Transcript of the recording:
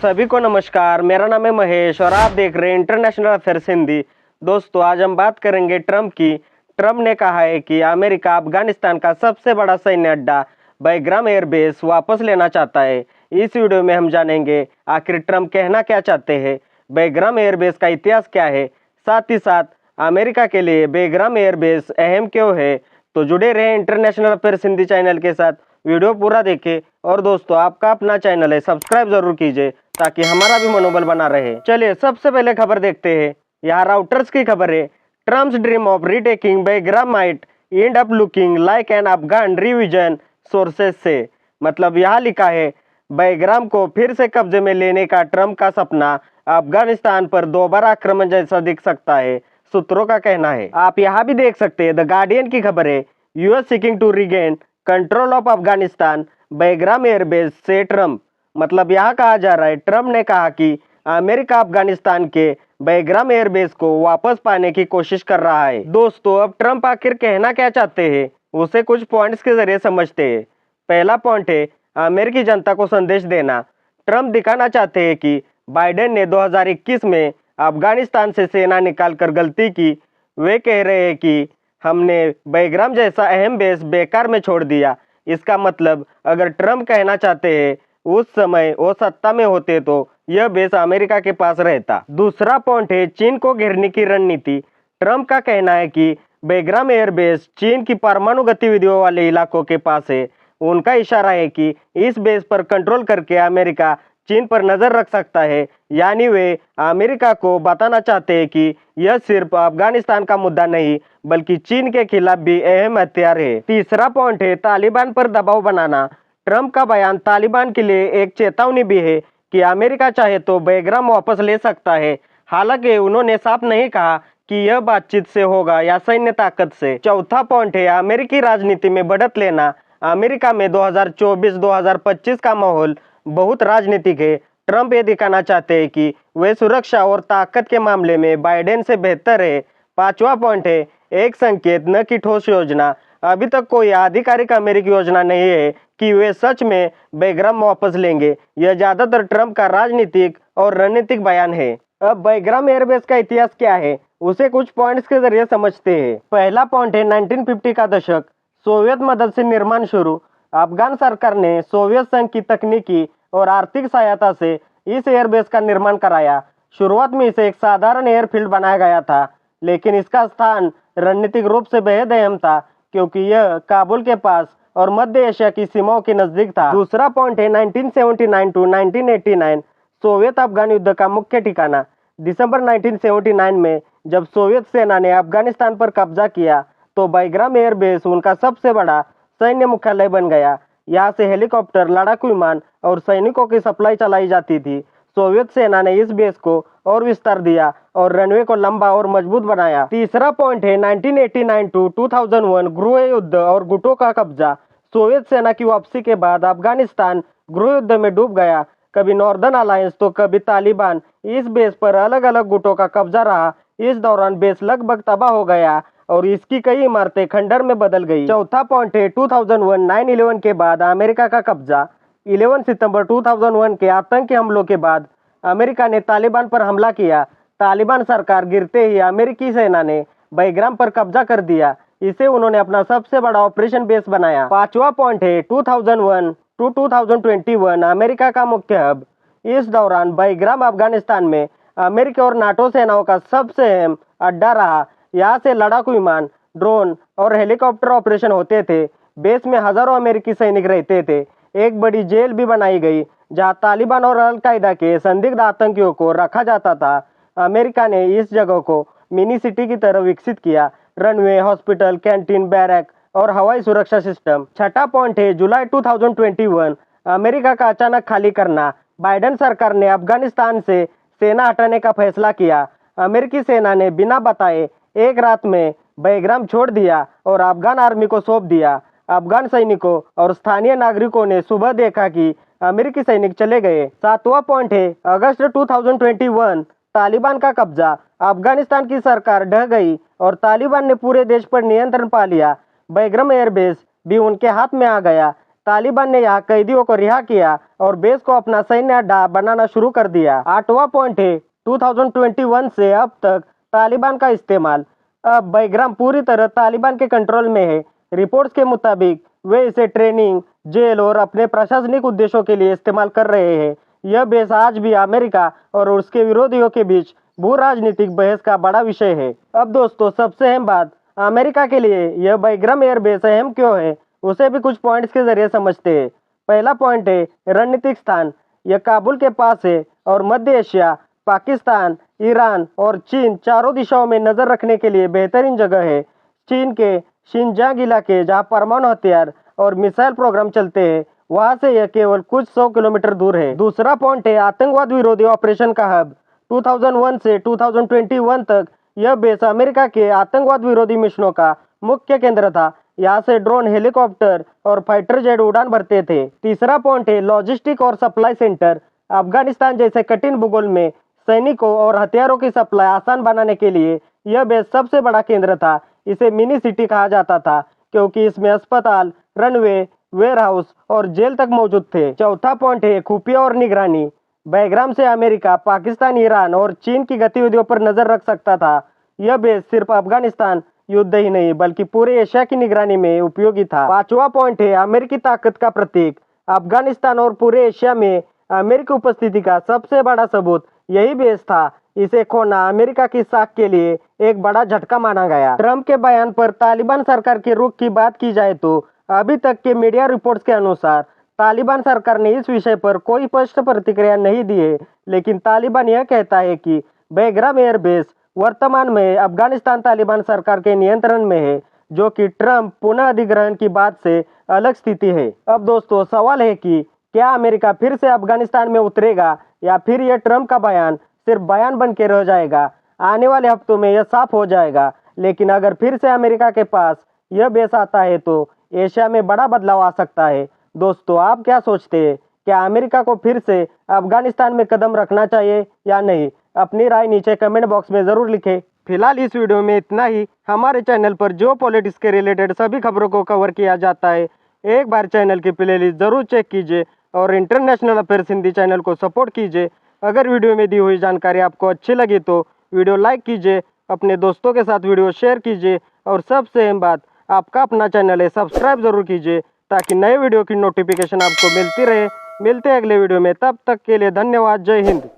सभी को नमस्कार। मेरा नाम है महेश और आप देख रहे हैं इंटरनेशनल अफेयर्स हिंदी। दोस्तों, आज हम बात करेंगे ट्रम्प की। ट्रम्प ने कहा है कि अमेरिका अफगानिस्तान का सबसे बड़ा सैन्य अड्डा बैग्राम एयरबेस वापस लेना चाहता है। इस वीडियो में हम जानेंगे आखिर ट्रम्प कहना क्या चाहते हैं, बैग्राम एयरबेस का इतिहास क्या है, साथ ही साथ अमेरिका के लिए बैग्राम एयरबेस अहम क्यों है। तो जुड़े रहे इंटरनेशनल अफेयर्स हिंदी चैनल के साथ, वीडियो पूरा देखें। और दोस्तों, आपका अपना चैनल है, सब्सक्राइब जरूर कीजिए ताकि हमारा भी मनोबल बना रहे। चलिए सबसे पहले खबर देखते हैं। यहाँ राउटर्स की खबर है, Trump's dream of retaking Bagram might end up looking like an Afghan revision sources से। मतलब यहाँ लिखा है, बैग्राम को फिर से कब्जे में लेने का ट्रम्प का सपना अफगानिस्तान पर दोबारा आक्रमण जैसा दिख सकता है, सूत्रों का कहना है। आप यहाँ भी देख सकते हैं, द गार्डियन की खबर है, US seeking to regain control of Afghanistan Bagram airbase से ट्रम्प। मतलब यहाँ कहा जा रहा है, ट्रम्प ने कहा कि अमेरिका अफगानिस्तान के बैग्राम एयरबेस को वापस पाने की कोशिश कर रहा है। दोस्तों, अब ट्रम्प आखिर कहना क्या चाहते हैं उसे कुछ पॉइंट्स के जरिए समझते हैं। पहला पॉइंट है, अमेरिकी जनता को संदेश देना। ट्रम्प दिखाना चाहते हैं कि बाइडेन ने 2021 में अफगानिस्तान से सेना निकालकर गलती की। वे कह रहे हैं कि हमने बैग्राम जैसा अहम बेस बेकार में छोड़ दिया। इसका मतलब अगर ट्रम्प कहना चाहते हैं उस समय वो सत्ता में होते तो यह बेस अमेरिका के पास रहता। दूसरा पॉइंट है, चीन को घेरने की रणनीति। ट्रम्प का कहना है कि बैग्राम एयरबेस चीन की परमाणु गतिविधियों वाले इलाकों के पास है। उनका इशारा है कि इस बेस पर कंट्रोल करके अमेरिका चीन पर नजर रख सकता है। यानी वे अमेरिका को बताना चाहते हैं कि यह सिर्फ अफगानिस्तान का मुद्दा नहीं बल्कि चीन के खिलाफ भी अहम हथियार है। तीसरा पॉइंट है, तालिबान पर दबाव बनाना। ट्रम्प का बयान तालिबान के लिए एक चेतावनी भी है कि अमेरिका चाहे तो बैग्राम वापस ले सकता है। हालांकि उन्होंने साफ नहीं कहा कि यह बातचीत से होगा या सैन्य ताकत से। चौथा पॉइंट है, अमेरिकी राजनीति में बढ़त लेना। अमेरिका में 2024-2025 का माहौल बहुत राजनीतिक है। ट्रम्प ये दिखाना चाहते हैं कि वे सुरक्षा और ताकत के मामले में बाइडेन से बेहतर है। पांचवा पॉइंट है, एक संकेत न कि ठोस योजना। अभी तक कोई आधिकारिक अमेरिकी योजना नहीं है कि वे सच में बैग्राम वापस लेंगे। यह ज्यादातर ट्रम्प का राजनीतिक और रणनीतिक बयान है। अब बैग्राम एयरबेस का इतिहास क्या है उसे कुछ पॉइंट्स के जरिए समझते हैं। पहला पॉइंट है, 1950 का दशक, सोवियत मदद से निर्माण शुरू। अफगान सरकार ने सोवियत संघ की तकनीकी और आर्थिक सहायता से इस एयरबेस का निर्माण कराया। शुरुआत में इसे एक साधारण एयरफील्ड बनाया गया था, लेकिन इसका स्थान रणनीतिक रूप से बेहद अहम था क्योंकि यह काबुल के पास और मध्य एशिया की सीमाओं के नजदीक था। दूसरा पॉइंट है, 1979 टू 1989 सोवियत अफगान युद्ध का मुख्य ठिकाना। दिसंबर 1979 में जब सोवियत सेना ने अफगानिस्तान पर कब्जा किया तो बैग्राम एयरबेस उनका सबसे बड़ा सैन्य मुख्यालय बन गया। यहाँ से हेलीकॉप्टर, लड़ाकू विमान और सैनिकों की सप्लाई चलाई जाती थी। सोवियत सेना ने इस बेस को और विस्तार दिया और रनवे को लंबा और मजबूत बनाया। तीसरा पॉइंट है, 1989 टू 2001 गृह युद्ध और गुटों का कब्जा। सोवियत सेना की वापसी के बाद अफगानिस्तान गृह युद्ध में डूब गया। कभी नॉर्दर्न अलायंस तो कभी तालिबान। इस बेस पर अलग अलग गुटों का कब्जा रहा। इस दौरान बेस लगभग तबाह हो गया और इसकी कई इमारतें खंडर में बदल गई। चौथा पॉइंट है, 2001 9/11 के बाद अमेरिका का कब्जा। 11 सितंबर 2001 के आतंकी हमलों के बाद अमेरिका ने तालिबान पर हमला किया। तालिबान सरकार गिरते ही अमेरिकी सेना ने बैग्राम पर कब्जा कर दिया। इसे उन्होंने अपना सबसे बड़ा ऑपरेशन बेस बनाया। पांचवा पॉइंट है, 2001 टू 2021 अमेरिका का मुख्य हब। इस दौरान बैग्राम अफगानिस्तान में अमेरिका और नाटो सेनाओं का सबसे अहम अड्डा रहा। यहाँ से लड़ाकू विमान, ड्रोन और हेलीकॉप्टर ऑपरेशन होते थे। बेस में हजारों अमेरिकी सैनिक रहते थे। एक बड़ी जेल भी बनाई गई जहाँ तालिबान और अल-कायदा के संदिग्ध आतंकियों को रखा जाता था। अमेरिका ने इस जगह को मिनी सिटी की तरह विकसित किया। रनवे, हॉस्पिटल, कैंटीन, बैरक और हवाई सुरक्षा सिस्टम। छठा पॉइंट है, जुलाई 2021 अमेरिका का अचानक खाली करना। बाइडेन सरकार ने अफगानिस्तान से सेना हटाने का फैसला किया। अमेरिकी सेना ने बिना बताए एक रात में बैग्राम छोड़ दिया और अफगान आर्मी को सौंप दिया। अफगान सैनिकों और स्थानीय नागरिकों ने सुबह देखा कि अमेरिकी सैनिक चले गए। सातवां पॉइंट है, अगस्त 2021 तालिबान का कब्जा। अफगानिस्तान की सरकार ढह गई और तालिबान ने पूरे देश पर नियंत्रण पा लिया। बैग्राम एयरबेस भी उनके हाथ में आ गया। तालिबान ने यहाँ कैदियों को रिहा किया और बेस को अपना सैन्य अड्डा बनाना शुरू कर दिया। 8वां पॉइंट है 2021 से अब तक तालिबान का इस्तेमाल। अब बाईग्राम पूरी तरह तालिबान के कंट्रोल में है। रिपोर्ट्स के मुताबिक वे इसे ट्रेनिंग, जेल और अपने प्रशासनिक उद्देश्यों के लिए इस्तेमाल कर रहे हैं। यह बेस आज भी अमेरिका और उसके विरोधियों के बीच भू राजनीतिक बहस का बड़ा विषय है। अब दोस्तों, सबसे अहम बात, अमेरिका के लिए यह बाईग्राम एयरबेस अहम क्यों है, उसे भी कुछ पॉइंट्स के जरिए समझते हैं। पहला पॉइंट है रणनीतिक स्थान। यह काबुल के पास है और मध्य एशिया, पाकिस्तान, ईरान और चीन चारों दिशाओं में नजर रखने के लिए बेहतरीन जगह है। चीन के शिनजांग इलाके, जहां परमाणु हथियार और मिसाइल प्रोग्राम चलते हैं, वहां से यह केवल कुछ 100 किलोमीटर दूर है। दूसरा पॉइंट है आतंकवाद विरोधी ऑपरेशन का हब। 2001 से 2021 तक यह बेस अमेरिका के आतंकवाद विरोधी मिशनों का मुख्य केंद्र था। यहाँ से ड्रोन, हेलीकॉप्टर और फाइटर जेट उड़ान भरते थे। तीसरा पॉइंट है लॉजिस्टिक और सप्लाई सेंटर। अफगानिस्तान जैसे कठिन भूगोल में सैनिकों और हथियारों की सप्लाई आसान बनाने के लिए यह बेस सबसे बड़ा केंद्र था। इसे मिनी सिटी कहा जाता था क्योंकि इसमें अस्पताल, रनवे, वेयरहाउस और जेल तक मौजूद थे। चौथा पॉइंट है खुफिया और निगरानी। बाईग्राम से अमेरिका, पाकिस्तान, ईरान और चीन की गतिविधियों पर नजर रख सकता था। यह बेस सिर्फ अफगानिस्तान युद्ध ही नहीं बल्कि पूरे एशिया की निगरानी में उपयोगी था। पांचवा पॉइंट है अमेरिकी ताकत का प्रतीक। अफगानिस्तान और पूरे एशिया में अमेरिकी उपस्थिति का सबसे बड़ा सबूत यही बेस था। इसे खोना अमेरिका की साख के लिए एक बड़ा झटका माना गया। ट्रंप के बयान पर तालिबान सरकार के रुख की बात की जाए तो अभी तक के मीडिया रिपोर्ट्स के अनुसार तालिबान सरकार ने इस विषय पर कोई स्पष्ट प्रतिक्रिया नहीं दी है, लेकिन तालिबान यह कहता है कि बाईग्राम एयरबेस वर्तमान में अफगानिस्तान तालिबान सरकार के नियंत्रण में है, जो कि ट्रंप पुनः अधिग्रहण की बात से अलग स्थिति है। अब दोस्तों, सवाल है कि क्या अमेरिका फिर से अफगानिस्तान में उतरेगा या फिर यह ट्रंप का बयान सिर्फ बयान बन के रह जाएगा। आने वाले हफ्तों में यह साफ हो जाएगा। लेकिन अगर फिर से अमेरिका के पास यह बेस आता है तो एशिया में बड़ा बदलाव आ सकता है। दोस्तों, आप क्या सोचते हैं? क्या अमेरिका को फिर से अफगानिस्तान में कदम रखना चाहिए या नहीं? अपनी राय नीचे कमेंट बॉक्स में ज़रूर लिखें। फिलहाल इस वीडियो में इतना ही। हमारे चैनल पर जो पॉलिटिक्स के रिलेटेड सभी खबरों को कवर किया जाता है, एक बार चैनल की प्लेलिस्ट ज़रूर चेक कीजिए और इंटरनेशनल अफेयर्स हिंदी चैनल को सपोर्ट कीजिए। अगर वीडियो में दी हुई जानकारी आपको अच्छी लगी तो वीडियो लाइक कीजिए, अपने दोस्तों के साथ वीडियो शेयर कीजिए और सबसे अहम बात, आपका अपना चैनल है, सब्सक्राइब जरूर कीजिए ताकि नए वीडियो की नोटिफिकेशन आपको मिलती रहे। मिलते हैं अगले वीडियो में, तब तक के लिए धन्यवाद। जय हिंद।